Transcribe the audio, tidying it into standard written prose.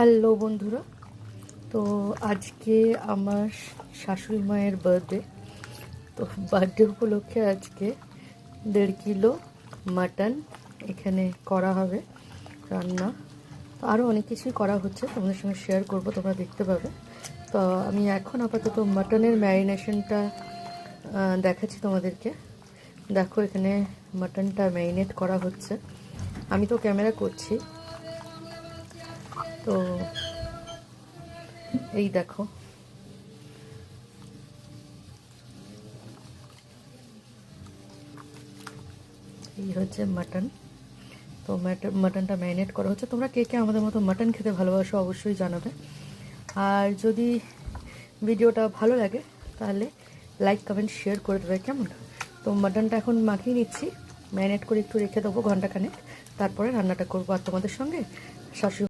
Hello বন্ধুরা, তো আজকে আমার শাশুড়ি মায়ের বার্থডে। তো বার্থডে উপলক্ষে আজকে 1.5 কিলো মাটন এখানে করা হবে রান্না। তো আরও অনেক কিছুই করা হচ্ছে, তোমাদের সঙ্গে শেয়ার করব, তোমরা দেখতে পাবে। তো আমি এখন আপাতত মাটনের ম্যারিনেশনটা দেখাচ্ছি তোমাদেরকে। দেখো, এখানে মাটনটা ম্যারিনেট করা হচ্ছে, আমি তো ক্যামেরা করছি। তো এই দেখো, এই হচ্ছে মাটন। তো মাটনটা ম্যারিনেট করা হচ্ছে। তোমরা কে কে আমাদের মতো মাটন খেতে ভালোবাসো অবশ্যই জানাবে। আর যদি ভিডিওটা ভালো লাগে তাহলে লাইক কমেন্ট শেয়ার করে দেবে, কেমন? তো মাটনটা এখন মাখিয়ে নিচ্ছি, ম্যারিনেট করে একটু রেখে দেবো ঘন্টাখানেক, তারপরে রান্নাটা করবো আর তোমাদের সঙ্গে শাশুড়ি